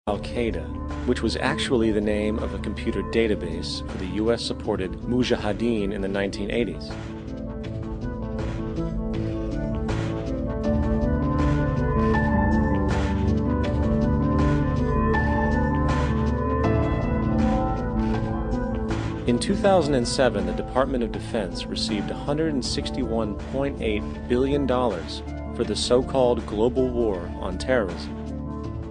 Al-Qaeda, which was actually the name of a computer database for the US-supported Mujahideen in the 1980s. In 2007, the Department of Defense received $161.8 billion for the so-called global war on terrorism.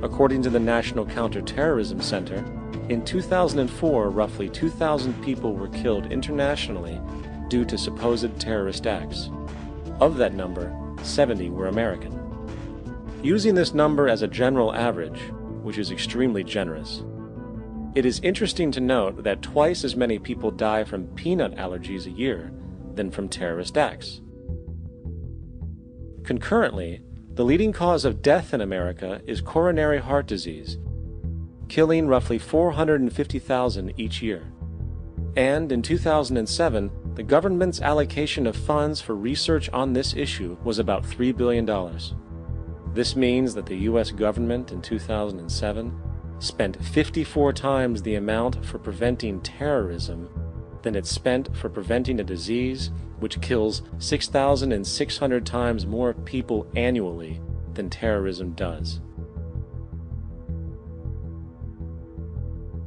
According to the National Counterterrorism Center, in 2004, roughly 2,000 people were killed internationally due to supposed terrorist acts. Of that number, 70 were American. Using this number as a general average, which is extremely generous, it is interesting to note that twice as many people die from peanut allergies a year than from terrorist acts. Concurrently, the leading cause of death in America is coronary heart disease, killing roughly 450,000 each year. And in 2007, the government's allocation of funds for research on this issue was about $3 billion. This means that the US government in 2007 spent 54 times the amount for preventing terrorism than it spent for preventing a disease which kills 6,600 times more people annually than terrorism does.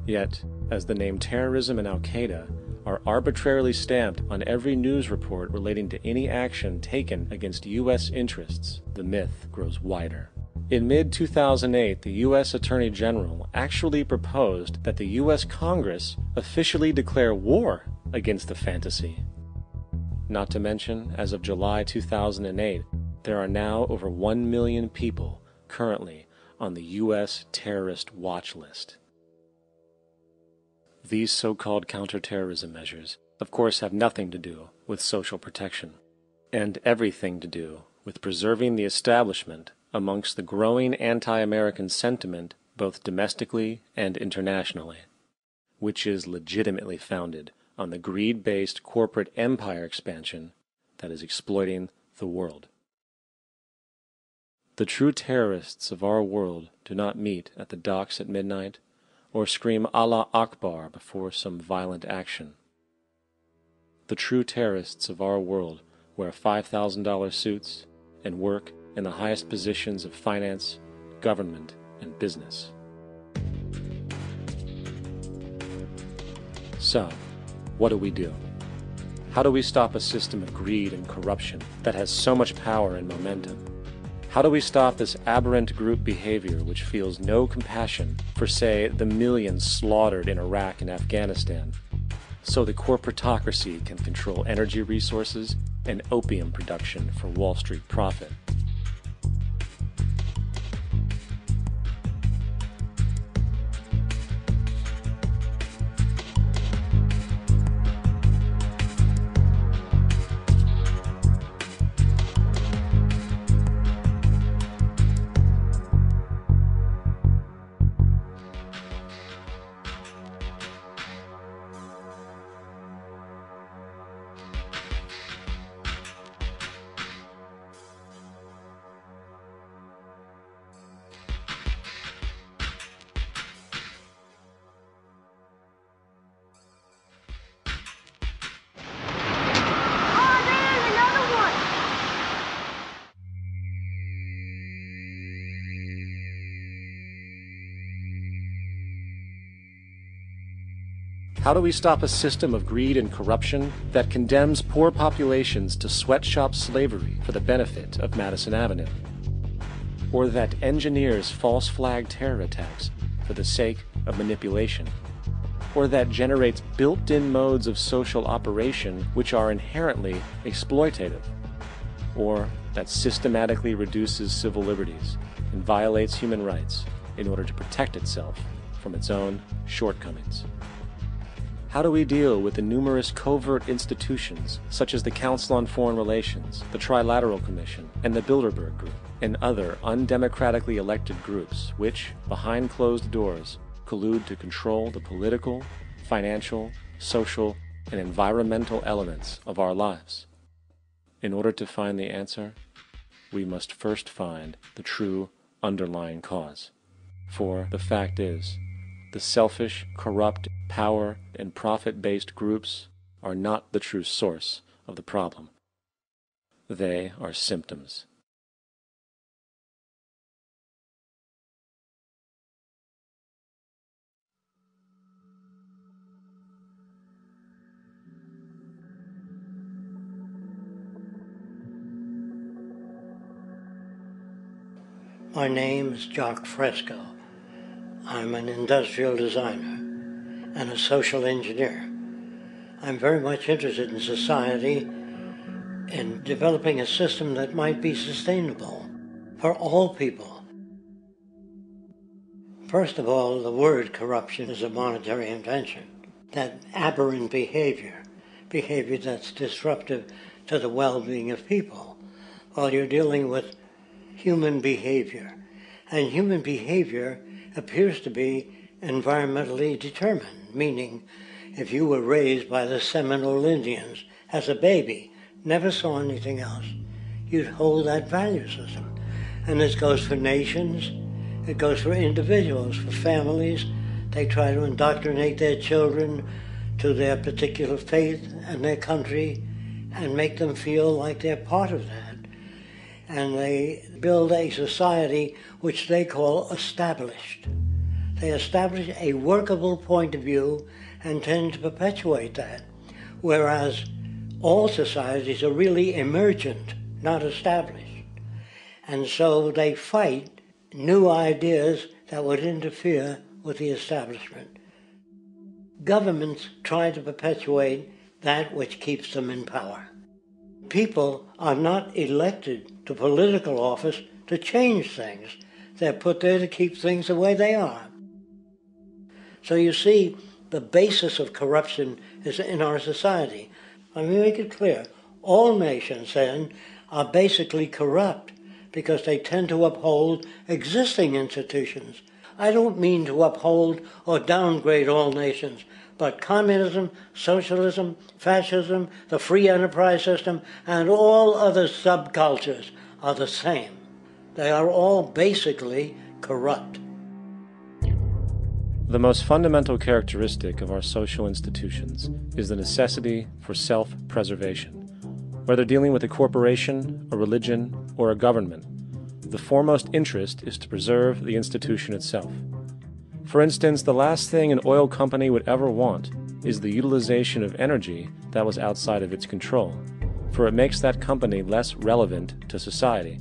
Yet, as the name terrorism and Al-Qaeda are arbitrarily stamped on every news report relating to any action taken against US interests, the myth grows wider. In mid-2008, the U.S. Attorney General actually proposed that the U.S. Congress officially declare war against the fantasy. Not to mention, as of July 2008, there are now over 1 million people currently on the U.S. terrorist watch list. These so-called counterterrorism measures, of course, have nothing to do with social protection, and everything to do with preserving the establishment amongst the growing anti-American sentiment both domestically and internationally, which is legitimately founded on the greed-based corporate empire expansion that is exploiting the world. The true terrorists of our world do not meet at the docks at midnight or scream Allah Akbar before some violent action. The true terrorists of our world wear $5,000 suits and work in the highest positions of finance, government, and business. So, what do? How do we stop a system of greed and corruption that has so much power and momentum? How do we stop this aberrant group behavior which feels no compassion for, say, the millions slaughtered in Iraq and Afghanistan, so the corporatocracy can control energy resources and opium production for Wall Street profit? How do we stop a system of greed and corruption that condemns poor populations to sweatshop slavery for the benefit of Madison Avenue? Or that engineers false flag terror attacks for the sake of manipulation? Or that generates built-in modes of social operation which are inherently exploitative? Or that systematically reduces civil liberties and violates human rights in order to protect itself from its own shortcomings? How do we deal with the numerous covert institutions such as the Council on Foreign Relations, the Trilateral Commission, and the Bilderberg Group, and other undemocratically elected groups which, behind closed doors, collude to control the political, financial, social, and environmental elements of our lives? In order to find the answer, we must first find the true underlying cause. For the fact is, the selfish, corrupt, power, and profit-based groups are not the true source of the problem. They are symptoms. My name is Jock Fresco. I'm an industrial designer and a social engineer. I'm very much interested in society and developing a system that might be sustainable for all people. First of all, the word corruption is a monetary invention. That aberrant behavior that's disruptive to the well-being of people, while you're dealing with human behavior. And human behavior appears to be environmentally determined, meaning if you were raised by the Seminole Indians as a baby, never saw anything else, you'd hold that value system. And this goes for nations, it goes for individuals, for families. They try to indoctrinate their children to their particular faith and their country and make them feel like they're part of that. And they build a society which they call established. They establish a workable point of view and tend to perpetuate that, whereas all societies are really emergent, not established. And so they fight new ideas that would interfere with the establishment. Governments try to perpetuate that which keeps them in power. People are not elected to political office to change things. They're put there to keep things the way they are. So you see, the basis of corruption is in our society. Let me make it clear. All nations, then, are basically corrupt because they tend to uphold existing institutions. I don't mean to uphold or downgrade all nations, but communism, socialism, fascism, the free enterprise system, and all other subcultures are the same. They are all basically corrupt. The most fundamental characteristic of our social institutions is the necessity for self-preservation. Whether dealing with a corporation, a religion, or a government, the foremost interest is to preserve the institution itself. For instance, the last thing an oil company would ever want is the utilization of energy that was outside of its control, for it makes that company less relevant to society.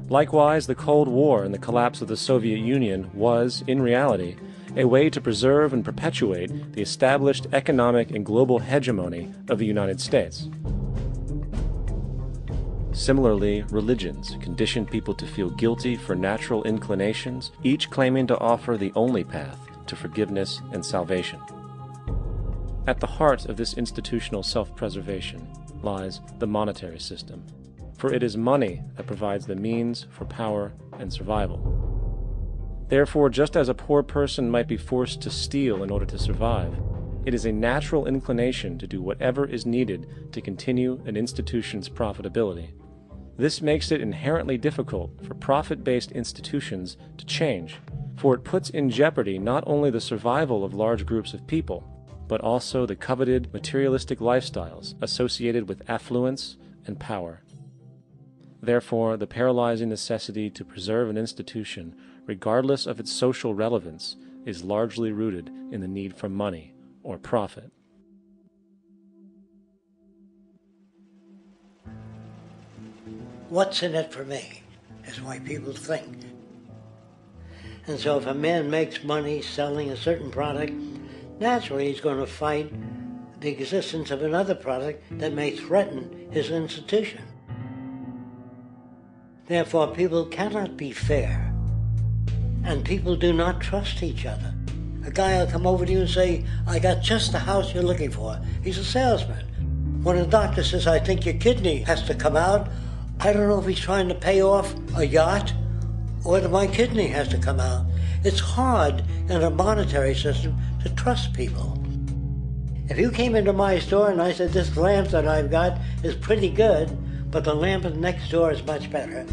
Likewise, the Cold War and the collapse of the Soviet Union was, in reality, a way to preserve and perpetuate the established economic and global hegemony of the United States. Similarly, religions condition people to feel guilty for natural inclinations, each claiming to offer the only path to forgiveness and salvation. At the heart of this institutional self-preservation lies the monetary system, for it is money that provides the means for power and survival. Therefore, just as a poor person might be forced to steal in order to survive, it is a natural inclination to do whatever is needed to continue an institution's profitability. This makes it inherently difficult for profit-based institutions to change, for it puts in jeopardy not only the survival of large groups of people, but also the coveted materialistic lifestyles associated with affluence and power. Therefore, the paralyzing necessity to preserve an institution, regardless of its social relevance, is largely rooted in the need for money or profit. What's in it for me is why people think. And so if a man makes money selling a certain product, naturally he's going to fight the existence of another product that may threaten his institution. Therefore, people cannot be fair, and people do not trust each other. A guy will come over to you and say, I got just the house you're looking for. He's a salesman. When a doctor says, I think your kidney has to come out, I don't know if he's trying to pay off a yacht or whether my kidney has to come out. It's hard in a monetary system to trust people. If you came into my store and I said, this lamp that I've got is pretty good, but the lamp next door is much better,